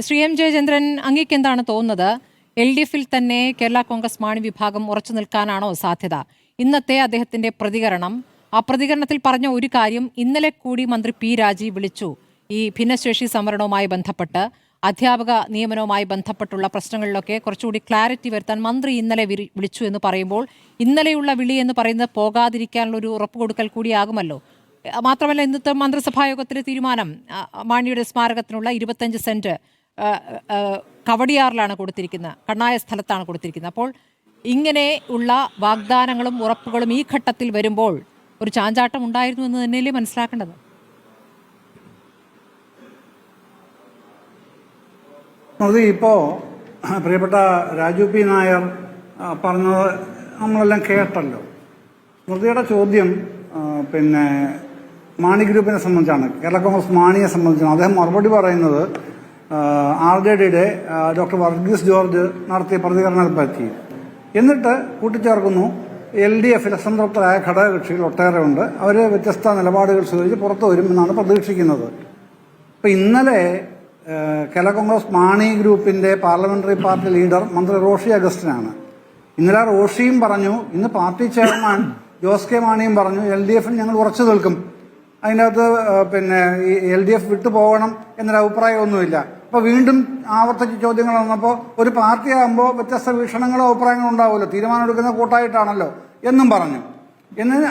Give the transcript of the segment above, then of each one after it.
Shri M Jayachandran, അങ്ങേക്ക് എന്താണ് തോന്നുന്നത്? LDF-ൽ തന്നെ കേരള കോൺഗ്രസ് മാണി വിഭാഗം ഉറച്ചു നിൽക്കാനാണോ സാധ്യത? ഇന്നത്തെ അദ്ദേഹത്തിന്റെ പ്രതികരണം, ആ പ്രതികരണത്തിൽ പറഞ്ഞ ഒരു കാര്യം, ഇന്നലെ കൂടി മന്ത്രി പി രാജീവ് വിളിച്ചു, ഈ ഭിന്നശേഷി സംവരണവുമായി ബന്ധപ്പെട്ട് അധ്യാപക നിയമനവുമായി ബന്ധപ്പെട്ടുള്ള പ്രശ്നങ്ങളിലൊക്കെ കുറച്ചുകൂടി ക്ലാരിറ്റി വരുത്താൻ മന്ത്രി ഇന്നലെ വിളിച്ചു എന്ന് പറയുമ്പോൾ, ഇന്നലെയുള്ള വിളി എന്ന് പറയുന്നത് പോകാതിരിക്കാനുള്ള ഒരു ഉറപ്പ് കൊടുക്കൽ കൂടിയാകുമല്ലോ. മാത്രമല്ല, ഇന്നത്തെ മന്ത്രിസഭായോഗത്തിലെ തീരുമാനം മാണിയുടെ സ്മാരകത്തിനുള്ള 25 സെന്റ് കവടിയാറിലാണ് കൊടുത്തിരിക്കുന്നത്, കണ്ണായ സ്ഥലത്താണ് കൊടുത്തിരിക്കുന്നത്. അപ്പോൾ ഇങ്ങനെ ഉള്ള വാഗ്ദാനങ്ങളും ഉറപ്പുകളും ഈ ഘട്ടത്തിൽ വരുമ്പോൾ ഒരു ചാഞ്ചാട്ടം ഉണ്ടായിരുന്നു എന്ന് തന്നെയല്ലേ മനസ്സിലാക്കേണ്ടത്? ഇപ്പോൾ പ്രിയപ്പെട്ട രാജു പി നായർ പറഞ്ഞത് നമ്മളെല്ലാം കേട്ടല്ലോ. സ്മൃതിയുടെ ചോദ്യം മാണി ഗ്രൂപ്പിനെ സംബന്ധിച്ചാണ്, കേരള കോൺഗ്രസ് മാണിയെ സംബന്ധിച്ചാണ്. അദ്ദേഹം മറുപടി പറയുന്നത് RJDയുടെ ഡോക്ടർ വർഗീസ് ജോർജ് നടത്തിയ പ്രതികരണത്തെ പറ്റി. എന്നിട്ട് കൂട്ടിച്ചേർക്കുന്നു, LDF-ൽ അസംതൃപ്തരായ ഘടകകക്ഷികൾ ഒട്ടേറെ ഉണ്ട്, അവർ വ്യത്യസ്ത നിലപാടുകൾ സ്വീകരിച്ച് പുറത്തു വരുമെന്നാണ് പ്രതീക്ഷിക്കുന്നത്. ഇപ്പം ഇന്നലെ കേരള കോൺഗ്രസ് മാണി ഗ്രൂപ്പിന്റെ പാർലമെന്ററി പാർട്ടി ലീഡർ മന്ത്രി റോഷി അഗസ്റ്റിനാണ്. ഇന്നലെ റോഷിയും പറഞ്ഞു, ഇന്ന് പാർട്ടി ചെയർമാൻ ജോസ് കെ മാണിയും പറഞ്ഞു, LDF-ൽ ഞങ്ങൾ ഉറച്ചു നിൽക്കും, അതിനകത്ത് ഈ LDF വിട്ടുപോകണം എന്നൊരു അഭിപ്രായമൊന്നുമില്ല. അപ്പോൾ വീണ്ടും ആവർത്തിച്ച് ചോദ്യങ്ങൾ വന്നപ്പോൾ, ഒരു പാർട്ടിയാകുമ്പോൾ വ്യത്യസ്ത വീക്ഷണങ്ങളോ അഭിപ്രായങ്ങളോ ഉണ്ടാവുമല്ലോ, തീരുമാനം എടുക്കുന്ന കൂട്ടായിട്ടാണല്ലോ എന്നും പറഞ്ഞു.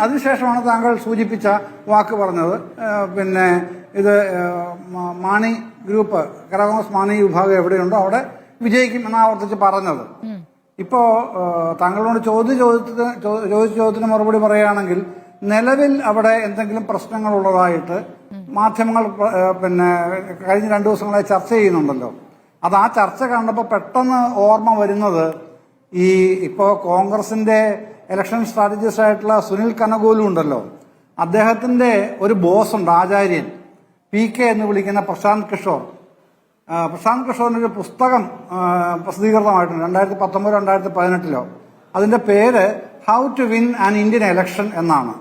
അതിനുശേഷമാണ് താങ്കൾ സൂചിപ്പിച്ച വാക്ക് പറഞ്ഞത്. ഇത് മാണി ഗ്രൂപ്പ്, കേരള കോൺഗ്രസ് മാണി വിഭാഗം എവിടെയുണ്ടോ അവിടെ വിജയിക്കും എന്നാവർത്തിച്ച് പറഞ്ഞത്. ഇപ്പോ താങ്കളോട് ചോദ്യത്തിന് മറുപടി പറയുകയാണെങ്കിൽ, നിലവിൽ അവിടെ എന്തെങ്കിലും പ്രശ്നങ്ങളുള്ളതായിട്ട് മാധ്യമങ്ങൾ കഴിഞ്ഞ 2 ദിവസങ്ങളായി ചർച്ച ചെയ്യുന്നുണ്ടല്ലോ. അത് ആ ചർച്ച കണ്ടപ്പോൾ പെട്ടെന്ന് ഓർമ്മ വരുന്നത്, ഇപ്പോൾ കോൺഗ്രസിന്റെ ഇലക്ഷൻ സ്ട്രാറ്റജിസ്റ്റ് ആയിട്ടുള്ള സുനിൽ കനഗോലു ഉണ്ടല്ലോ, അദ്ദേഹത്തിന്റെ ഒരു ബോസ് ഉണ്ട്, ആചാര്യൻ PK എന്ന് വിളിക്കുന്ന പ്രശാന്ത് കിഷോർ. പ്രശാന്ത് കിഷോറിന്റെ ഒരു പുസ്തകം പ്രസിദ്ധീകൃതമായിട്ടുണ്ട് 2019-2018. അതിന്റെ പേര് how to win an Indian election എന്നാണ്.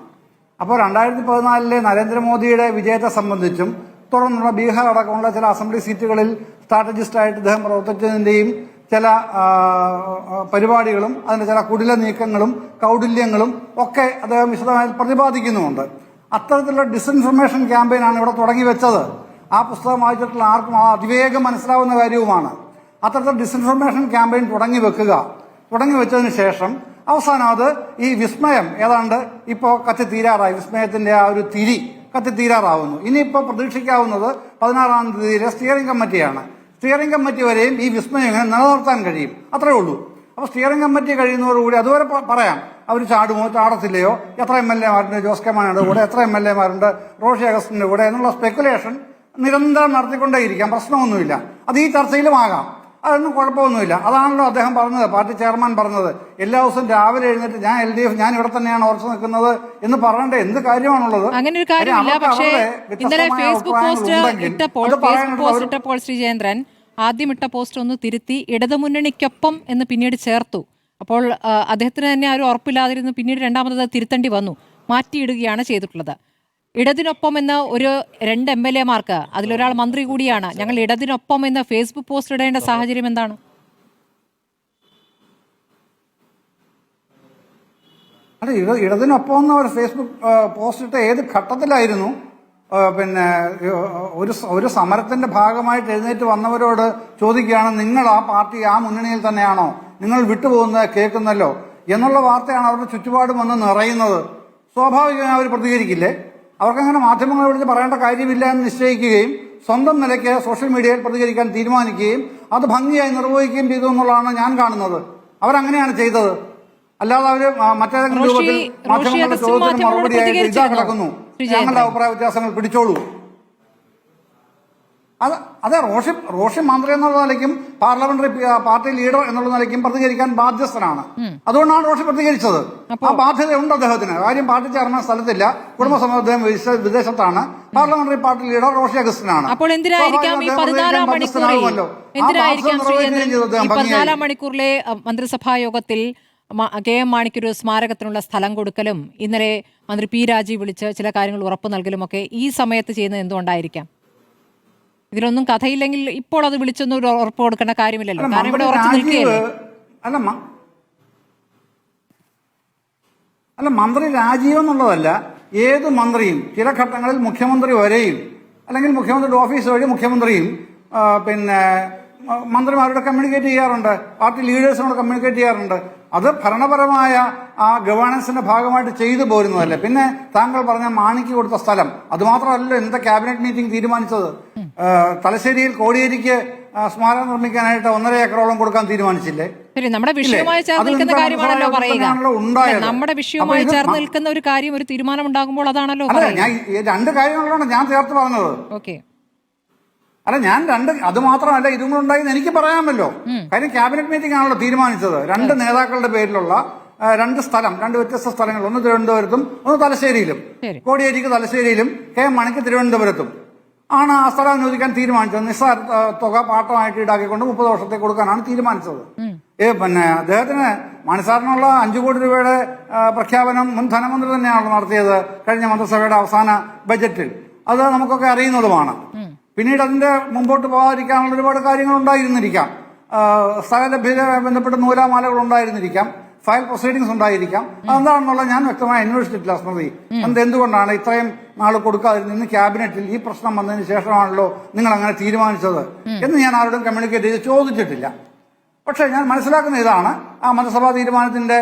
അപ്പോൾ 2014 നരേന്ദ്രമോദിയുടെ വിജയത്തെ സംബന്ധിച്ചും തുടർന്നുള്ള ബീഹാർ അടക്കമുള്ള ചില അസംബ്ലി സീറ്റുകളിൽ സ്ട്രാറ്റജിസ്റ്റായിട്ട് അദ്ദേഹം പ്രവർത്തിച്ചതിന്റെയും ചില പരിപാടികളും അതിന്റെ ചില കുടില നീക്കങ്ങളും കൗടില്യങ്ങളും ഒക്കെ അദ്ദേഹം വിശദമായി പ്രതിപാദിക്കുന്നുമുണ്ട്. അത്തരത്തിലുള്ള ഡിസ്ഇൻഫർമേഷൻ ക്യാമ്പയിനാണ് ഇവിടെ തുടങ്ങി വെച്ചത്. ആ പുസ്തകം വായിച്ചിട്ടുള്ള ആർക്കും അതിവേഗം മനസ്സിലാവുന്ന കാര്യവുമാണ്. അത്തരത്തിൽ ഡിസ്ഇൻഫർമേഷൻ ക്യാമ്പയിൻ തുടങ്ങി വെച്ചതിന് ശേഷം അവസാനം അത് ഈ വിസ്മയം ഏതാണ്ട് ഇപ്പോൾ കത്തിത്തീരാറായി, വിസ്മയത്തിന്റെ ആ ഒരു തിരി കത്തിത്തീരാറാവുന്നു. ഇനിയിപ്പോൾ പ്രതീക്ഷിക്കാവുന്നത് 16-ാം തീയതിയിലെ സ്റ്റിയറിംഗ് കമ്മിറ്റിയാണ്. സ്റ്റിയറിംഗ് കമ്മിറ്റി വരെയും ഈ വിസ്മയം ഇങ്ങനെ നിലനിർത്താൻ കഴിയും, അത്രേ ഉള്ളൂ. അപ്പോൾ സ്റ്റിയറിംഗ് കമ്മിറ്റി കഴിയുന്നതോടുകൂടി അതുവരെ പറയാം അവർ ചാടുമോ ചാടത്തില്ലയോ, എത്ര MLA മാരുണ്ട് ജോസ് കെ മാണിയുടെ കൂടെ, എത്ര MLA മാരുണ്ട് റോഷി അഗസ്റ്റിന്റെ കൂടെ എന്നുള്ള സ്പെക്കുലേഷൻ നിരന്തരം നടത്തിക്കൊണ്ടേയിരിക്കാം, പ്രശ്നമൊന്നുമില്ല. അത് ഈ ചർച്ചയിലും ആകാം, അതൊന്നും കുഴപ്പമൊന്നുമില്ല. അതാണല്ലോ അദ്ദേഹം പറഞ്ഞത്, പാർട്ടി ചെയർമാൻ പറഞ്ഞത്, എല്ലാ ദിവസവും രാവിലെ എഴുന്നേറ്റ് ഞാൻ LDF ഞാൻ ഇവിടെ തന്നെയാണ് ഉറച്ചു നിൽക്കുന്നത് എന്ന് പറയേണ്ട എന്ത് കാര്യമാണുള്ളത്? അങ്ങനെ ഒരു കാര്യമില്ല. പക്ഷേ ഇന്നലെ ഫേസ്ബുക്ക് പോസ്റ്റ് ഇട്ടപ്പോൾ ശ്രീ ജയേന്ദ്രൻ ആദ്യം ഇട്ട പോസ്റ്റ് ഒന്ന് തിരുത്തി ഇടതുമുന്നണിക്കൊപ്പം എന്ന് പിന്നീട് ചേർത്തു. അപ്പോൾ അദ്ദേഹത്തിന് തന്നെ ആ ഒരു ഉറപ്പില്ലാതിരുന്നു. പിന്നീട് രണ്ടാമത് തിരുത്തേണ്ടി വന്നു, മാറ്റിയിടുകയാണ് ചെയ്തിട്ടുള്ളത്. ഇടതിനൊപ്പം എന്ന ഒരു 2 MLA മാർക്ക്, അതിലൊരാൾ മന്ത്രി കൂടിയാണ്, ഞങ്ങൾ ഇടതിനൊപ്പം എന്ന ഫേസ്ബുക്ക് പോസ്റ്റ് ഇടേണ്ട സാഹചര്യം എന്താണ്? അല്ല, ഇടതിനൊപ്പം എന്ന ഒരു ഫേസ്ബുക്ക് പോസ്റ്റ് ഇട്ട ഏത് ഘട്ടത്തിലായിരുന്നു? ഒരു സമരത്തിന്റെ ഭാഗമായിട്ട് എഴുന്നേറ്റ് വന്നവരോട് ചോദിക്കുകയാണ്, നിങ്ങൾ ആ പാർട്ടി ആ മുന്നണിയിൽ തന്നെയാണോ, നിങ്ങൾ വിട്ടുപോകുന്നത് കേൾക്കുന്നല്ലോ എന്നുള്ള വാർത്തയാണ് അവരുടെ ചുറ്റുപാടും വന്ന് നിറയുന്നത്. സ്വാഭാവികമായി അവർ പ്രതികരിക്കില്ലേ? അവർക്കങ്ങനെ മാധ്യമങ്ങളെ വിളിച്ച് പറയേണ്ട കാര്യമില്ല എന്ന് നിശ്ചയിക്കുകയും സ്വന്തം നിലയ്ക്ക് സോഷ്യൽ മീഡിയയിൽ പ്രതികരിക്കാൻ തീരുമാനിക്കുകയും അത് ഭംഗിയായി നിർവഹിക്കുകയും ചെയ്തു എന്നുള്ളതാണ് ഞാൻ കാണുന്നത്. അവരങ്ങനെയാണ് ചെയ്തത്. അല്ലാതെ അവര് മറ്റേതെങ്കിലും രൂപത്തിൽ മാധ്യമങ്ങളുടെ ചോദ്യത്തിന് മറുപടിയായിട്ട് ഇതാ കിടക്കുന്നു, ഞങ്ങളുടെ അഭിപ്രായ വ്യത്യാസങ്ങൾ പിടിച്ചോളൂ. അതെ, റോഷി മന്ത്രി എന്നുള്ള നിലയ്ക്കും പാർലമെന്ററി പാർട്ടി ലീഡർ എന്നുള്ള നിലയ്ക്കും പ്രതികരിക്കാൻ ബാധ്യസ്ഥനാണ്. അതുകൊണ്ടാണ് റോഷി പ്രതികരിച്ചത്. ആ ബാധ്യതയുണ്ട് അദ്ദേഹത്തിന്. കാര്യം പാർട്ടി ചെയർമാൻ സ്ഥലത്തില്ല, കുടുംബസമേതം അദ്ദേഹം വിദേശത്താണ്. പാർലമെന്ററി പാർട്ടി ലീഡർ റോഷി അഗസ്റ്റിനാണ്. അപ്പോൾ എന്തിനായിരിക്കാം ഈ 14 മണിക്കൂറിലെ മന്ത്രിസഭാ യോഗത്തിൽ KM മാണിക്കൊരു സ്മാരകത്തിനുള്ള സ്ഥലം കൊടുക്കലും ഇന്നലെ മന്ത്രി പി രാജീവ് വിളിച്ച് ചില കാര്യങ്ങൾ ഉറപ്പു നൽകലുമൊക്കെ ഈ സമയത്ത് ചെയ്യുന്നത് എന്തുകൊണ്ടായിരിക്കാം? ഇതിലൊന്നും കഥയില്ലെങ്കിൽ ഇപ്പോൾ അത് വിളിച്ചൊന്നും ഒരു ഉറപ്പ് കൊടുക്കേണ്ട കാര്യമില്ലല്ലോ, അല്ല, കാരണം ഇവിടെ മന്ത്രി ഉറച്ചു രാജീവ് നിൽക്കുകയല്ലേ. അല്ല മന്ത്രി രാജീവ് എന്നുള്ളതല്ല, ഏത് മന്ത്രിയും ചില ഘട്ടങ്ങളിൽ മുഖ്യമന്ത്രി വരെയും അല്ലെങ്കിൽ മുഖ്യമന്ത്രിയുടെ ഓഫീസ് വഴി മുഖ്യമന്ത്രിയും പിന്നെ മന്ത്രിമാരോട് കമ്മ്യൂണിക്കേറ്റ് ചെയ്യാറുണ്ട്, പാർട്ടി ലീഡേഴ്സിനോട് കമ്മ്യൂണിക്കേറ്റ് ചെയ്യാറുണ്ട്. അത് ഭരണപരമായ ആ ഗവേണൻസിന്റെ ഭാഗമായിട്ട് ചെയ്തു പോരുന്നതല്ലേ. പിന്നെ താങ്കൾ പറഞ്ഞ മാണിക്ക് കൊടുത്ത സ്ഥലം അതുമാത്രമല്ലല്ലോ എന്താ ക്യാബിനറ്റ് മീറ്റിംഗ് തീരുമാനിച്ചത്. തലശ്ശേരിയിൽ കോടിയേരിക്ക് സ്മാരകം നിർമ്മിക്കാനായിട്ട് 1.5 ഏക്കറോളം കൊടുക്കാൻ തീരുമാനിച്ചില്ലേ? ശരി, നമ്മുടെ വിഷയവുമായി ചേർന്ന് നിൽക്കുന്ന കാര്യമാണല്ലോ പറയുക. നമ്മുടെ വിഷയവുമായി ചേർന്ന് നിൽക്കുന്ന ഒരു കാര്യം, ഒരു തീരുമാനം ഉണ്ടാകുമ്പോൾ അതാണല്ലോ പറയുക. ഞാൻ 2 കാര്യങ്ങളാണ് ഞാൻ ചേർത്ത് പറഞ്ഞത്. ഓക്കെ. അല്ല ഞാൻ അത് മാത്രമല്ല ഇതും കൂടെ ഉണ്ടായി എനിക്ക് പറയാമല്ലോ. കാര്യം ക്യാബിനറ്റ് മീറ്റിംഗ് ആണല്ലോ തീരുമാനിച്ചത്. 2 നേതാക്കളുടെ പേരിലുള്ള 2 സ്ഥലം, 2 വ്യത്യസ്ത സ്ഥലങ്ങൾ, ഒന്ന് തിരുവനന്തപുരത്തും ഒന്ന് തലശ്ശേരിയിലും. കോടിയേരിക്ക് തലശ്ശേരിയും കെ എം മാണിക്ക് തിരുവനന്തപുരത്തും ആണ് ആ സ്ഥലം അനുവദിക്കാൻ തീരുമാനിച്ചത്. നിസ്സാര തുക പാട്ടമായിട്ട് ഈടാക്കിക്കൊണ്ട് 30 വർഷത്തേക്ക് കൊടുക്കാനാണ് തീരുമാനിച്ചത്. പിന്നെ അദ്ദേഹത്തിന് മണിസാറിനുള്ള 5 കോടി രൂപയുടെ പ്രഖ്യാപനം മുൻ ധനമന്ത്രി തന്നെയാണല്ലോ നടത്തിയത് കഴിഞ്ഞ മന്ത്രിസഭയുടെ അവസാന ബജറ്റിൽ. അത് നമുക്കൊക്കെ അറിയുന്നതുമാണ്. പിന്നീട് അതിന്റെ മുമ്പോട്ട് പോകാതിരിക്കാനുള്ള ഒരുപാട് കാര്യങ്ങൾ ഉണ്ടായിരുന്നിരിക്കാം. സ്ഥല ലഭ്യതയുമായി ബന്ധപ്പെട്ട് നൂലാമാലകൾ ഉണ്ടായിരുന്നിരിക്കാം, ഫയൽ പ്രൊസീഡിങ്സ് ഉണ്ടായിരിക്കാം. അതെന്താണെന്നുള്ള ഞാൻ വ്യക്തമായി അന്വേഷിച്ചിട്ടില്ല സ്മൃതി. എന്തുകൊണ്ടാണ് ഇത്രയും നാൾ കൊടുക്കാതിരുന്ന ക്യാബിനറ്റിൽ ഈ പ്രശ്നം വന്നതിന് ശേഷമാണല്ലോ നിങ്ങൾ അങ്ങനെ തീരുമാനിച്ചത് എന്ന് ഞാൻ ആരോടും കമ്മ്യൂണിക്കേറ്റ് ചെയ്ത് ചോദിച്ചിട്ടില്ല. പക്ഷെ ഞാൻ മനസ്സിലാക്കുന്ന ഇതാണ്, ആ മന്ത്രിസഭാ തീരുമാനത്തിന്റെ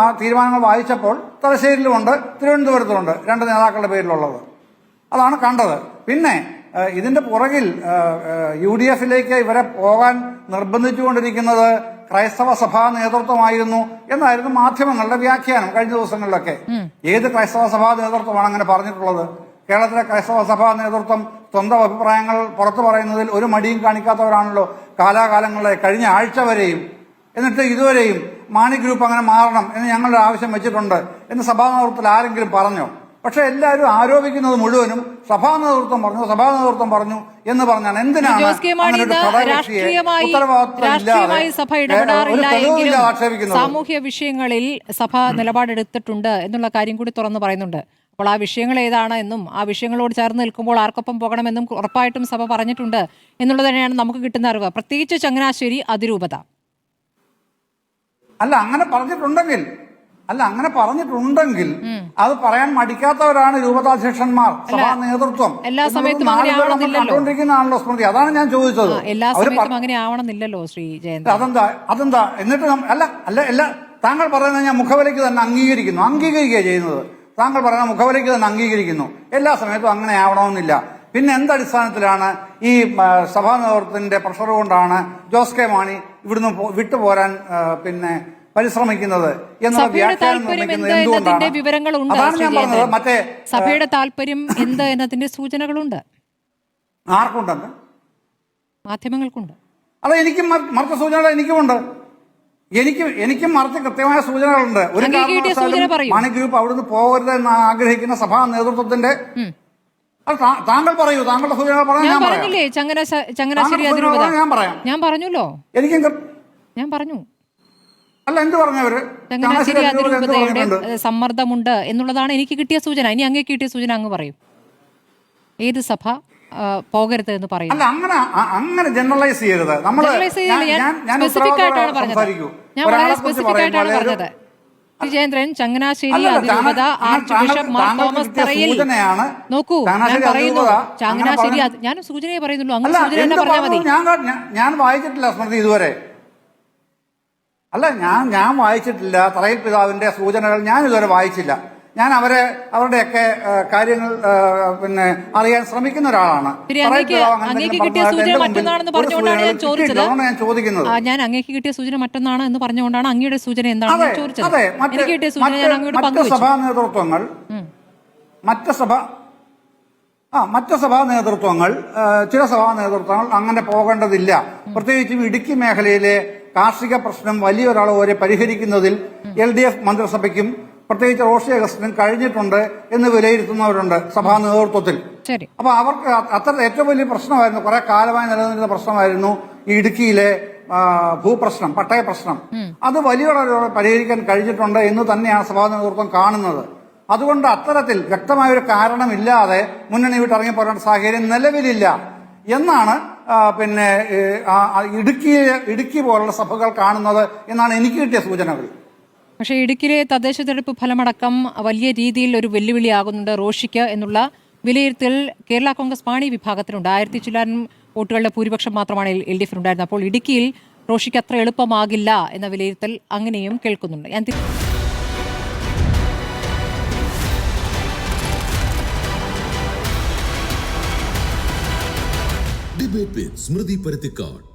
ആ തീരുമാനങ്ങൾ വായിച്ചപ്പോൾ തലശ്ശേരിയിലുമുണ്ട് തിരുവനന്തപുരത്തുമുണ്ട് 2 നേതാക്കളുടെ പേരിലുള്ളത്. അതാണ് കണ്ടത്. പിന്നെ ഇതിന്റെ പുറകിൽ UDF-ലേക്ക് ഇവരെ പോകാൻ നിർബന്ധിച്ചുകൊണ്ടിരിക്കുന്നത് ക്രൈസ്തവ സഭാ നേതൃത്വമായിരുന്നു എന്നായിരുന്നു മാധ്യമങ്ങളുടെ വ്യാഖ്യാനം കഴിഞ്ഞ ദിവസങ്ങളിലൊക്കെ. ഏത് ക്രൈസ്തവ സഭാ നേതൃത്വമാണ് അങ്ങനെ പറഞ്ഞിട്ടുള്ളത്? കേരളത്തിലെ ക്രൈസ്തവ സഭാ നേതൃത്വം സ്വന്തം അഭിപ്രായങ്ങൾ പുറത്തു പറയുന്നതിൽ ഒരു മടിയും കാണിക്കാത്തവരാണല്ലോ കാലാകാലങ്ങളെ, കഴിഞ്ഞ ആഴ്ച വരെയും. എന്നിട്ട് ഇതുവരെയും മാണി ഗ്രൂപ്പ് അങ്ങനെ മാറണം എന്ന് ഞങ്ങളുടെ ആവശ്യം വെച്ചിട്ടുണ്ട് എന്ന് സഭാ നേതൃത്വത്തിൽ ആരെങ്കിലും പറഞ്ഞോ? പക്ഷെ എല്ലാവരും ആരോപിക്കുന്നത് മുഴുവനും സഭാ നേതൃത്വം പറഞ്ഞു എന്ന് പറഞ്ഞാണ്. എന്തിനാണ് രാഷ്ട്രീയമായി സഭ ഇടപെടാറില്ല എങ്കിലും സാമൂഹ്യ വിഷയങ്ങളിൽ സഭ നിലപാടെടുത്തിട്ടുണ്ട് എന്നുള്ള കാര്യം കൂടി തുറന്നു പറയുന്നുണ്ട്. അപ്പോൾ ആ വിഷയങ്ങൾ ഏതാണ് എന്നും ആ വിഷയങ്ങളോട് ചേർന്ന് നിൽക്കുമ്പോൾ ആർക്കൊപ്പം പോകണമെന്നും ഉറപ്പായിട്ടും സഭ പറഞ്ഞിട്ടുണ്ട് എന്നുള്ളത് തന്നെയാണ് നമുക്ക് കിട്ടുന്ന അറിവ്. പ്രത്യേകിച്ച് ചങ്ങനാശ്ശേരി അതിരൂപത. അങ്ങനെ പറഞ്ഞിട്ടുണ്ടെങ്കിൽ അത് പറയാൻ മടിക്കാത്തവരാണ് രൂപതാധ്യക്ഷന്മാർ, സഭാ നേതൃത്വം. എല്ലാ സമയത്തും കണ്ടുകൊണ്ടിരിക്കുന്നതാണല്ലോ സ്മൃതി. അതാണ് ഞാൻ ചോദിച്ചത്. എല്ലാ സമയത്തും അങ്ങനെ ആവണമെന്നില്ലല്ലോ ശ്രീ ജയന്ത്. അതെന്താ എന്നിട്ട് അല്ല താങ്കൾ പറയുന്നത് ഞാൻ മുഖവിലയ്ക്ക് തന്നെ അംഗീകരിക്കുക ചെയ്യുന്നത്. താങ്കൾ പറയുന്ന മുഖവിലയ്ക്ക് തന്നെ അംഗീകരിക്കുന്നു. എല്ലാ സമയത്തും അങ്ങനെ ആവണമെന്നില്ല. പിന്നെ എന്തടിസ്ഥാനത്തിലാണ് ഈ സഭാ നേതൃത്വത്തിന്റെ പ്രഷർ കൊണ്ടാണ് ജോസ് കെ മാണി ഇവിടുന്ന് വിട്ടുപോരാൻ പിന്നെ പരിശ്രമിക്കുന്നത് എന്നുള്ള വ്യാഖ്യാനം എന്തുകൊണ്ടാണ്? അതാണ് ഞാൻ പറഞ്ഞത്. മറ്റേ സഭയുടെ താല്പര്യം എന്ത് എന്നതിന്റെ സൂചനകളുണ്ട്. ആർക്കുണ്ടെന്ന്? മാധ്യമങ്ങൾക്കുണ്ട്. അല്ല, എനിക്കും മറിച്ച സൂചനകൾ എനിക്കുമുണ്ട്. എനിക്കും മറിച്ച് കൃത്യമായ സൂചനകളുണ്ട്. ഒരു മാണി ഗ്രൂപ്പ് അവിടുന്ന് പോകരുത് എന്ന് ആഗ്രഹിക്കുന്ന സഭാ നേതൃത്വത്തിന്റെ താങ്കൾ പറയൂ, താങ്കളുടെ സൂചനകൾ പറയാൻ ഞാൻ പറഞ്ഞില്ലേ. ചങ്ങനാശ്ശേരി അതിരൂപത ഞാൻ പറഞ്ഞല്ലോ. ഞാൻ പറഞ്ഞു അല്ല എന്ത് പറഞ്ഞവര് ചങ്ങനാശ്ശേരി അതിരൂപതയുടെ സമ്മർദ്ദമുണ്ട് എന്നുള്ളതാണ് എനിക്ക് കിട്ടിയ സൂചന. ഇനി അങ്ങേക്ക് കിട്ടിയ സൂചന അങ്ങ് പറയൂ. ഏത് സഭ പോകരുത് എന്ന് പറയും? അല്ല അങ്ങനെ ജനറലൈസ് ചെയ്യരുത്. സ്പെസിഫിക് ആയിട്ടാണ് പറഞ്ഞത്. ഞാൻ വളരെ സ്പെസിഫിക് ആയിട്ടാണ് പറഞ്ഞത്. വിജയേന്ദ്രൻ, ചങ്ങനാശ്ശേരി അതിരൂപത ആർച്ച് ബിഷപ്പ് മാർ തോമസ് തറയിൽ നോക്കൂ, ഞാൻ പറയുന്നു ചങ്ങനാശ്ശേരി, ഞാൻ സൂചനയെ പറയുന്നുള്ളൂ, അങ്ങ് സൂചന തന്നെ പറഞ്ഞാൽ മതി. ഞാൻ വായിച്ചിട്ടില്ല സ്മൃതി ഇതുവരെ. അല്ല ഞാൻ വായിച്ചിട്ടില്ല തറയിൽ പിതാവിന്റെ സൂചനകൾ ഞാൻ ഇതുവരെ വായിച്ചില്ല. ഞാൻ അവരുടെയൊക്കെ കാര്യങ്ങൾ പിന്നെ അറിയാൻ ശ്രമിക്കുന്ന ഒരാളാണ്. അങ്ങേക്ക് കിട്ടിയ സൂചന മറ്റൊന്നാണെന്ന് പറഞ്ഞുകൊണ്ടാണ് ഞാൻ ചോദിച്ചത്. ഞാൻ അങ്ങേക്ക് കിട്ടിയ സൂചന മറ്റൊന്നാണ് എന്ന് പറഞ്ഞുകൊണ്ടാണ് അങ്ങയുടെ സൂചന എന്താണെന്ന് ചോദിച്ചത്. എനിക്ക് കിട്ടിയ സൂചന ഞാൻ അങ്ങോട്ട് പങ്കുവച്ചു. മറ്റ് സഭാ നേതൃത്വങ്ങൾ ചില സഭാ നേതൃത്വങ്ങൾ അങ്ങനെ പോകേണ്ടതില്ല. പ്രത്യേകിച്ചും ഇടുക്കി മേഖലയിലെ കാർഷിക പ്രശ്നം വലിയൊരളവ് വരെ പരിഹരിക്കുന്നതിൽ LDF മന്ത്രിസഭയ്ക്കും പ്രത്യേകിച്ച് റോഷി അഗസ്റ്റിനും കഴിഞ്ഞിട്ടുണ്ട് എന്ന് വിലയിരുത്തുന്നവരുണ്ട് സഭാ നേതൃത്വത്തിൽ. അപ്പൊ അവർക്ക് അത്ര ഏറ്റവും വലിയ പ്രശ്നമായിരുന്നു, കുറെ കാലമായി നിലനിന്നിരുന്ന പ്രശ്നമായിരുന്നു ഈ ഇടുക്കിയിലെ ഭൂപ്രശ്നം, പട്ടയ പ്രശ്നം. അത് വലിയൊരളവ് പരിഹരിക്കാൻ കഴിഞ്ഞിട്ടുണ്ട് എന്ന് തന്നെയാണ് സഭാ നേതൃത്വം കാണുന്നത്. അതുകൊണ്ട് അത്തരത്തിൽ വ്യക്തമായൊരു കാരണമില്ലാതെ മുന്നണി വിട്ടിറങ്ങി പോരേണ്ട സാഹചര്യം നിലവിലില്ല. എന്നാണ് പിന്നെ ഇടുക്കി പോലുള്ള സഭകൾ കാണുന്നത് എന്നാണ് എനിക്ക് കിട്ടിയ സൂചനകൾ. പക്ഷേ ഇടുക്കിയിലെ തദ്ദേശ തെരഞ്ഞെടുപ്പ് ഫലമടക്കം വലിയ രീതിയിൽ ഒരു വെല്ലുവിളിയാകുന്നുണ്ട് റോഷിക്ക് എന്നുള്ള വിലയിരുത്തൽ കേരള കോൺഗ്രസ് മാണി വിഭാഗത്തിനുണ്ട്. 1000 ചില്ലാനും വോട്ടുകളുടെ ഭൂരിപക്ഷം മാത്രമാണ് LDF ഉണ്ടായിരുന്നത്. അപ്പോൾ ഇടുക്കിയിൽ റോഷിക്ക് അത്ര എളുപ്പമാകില്ല എന്ന വിലയിരുത്തൽ അങ്ങനെയും കേൾക്കുന്നുണ്ട്. ഡിബേറ്റ് വിത്ത് സ്മൃതി പരുത്തിക്കാട്.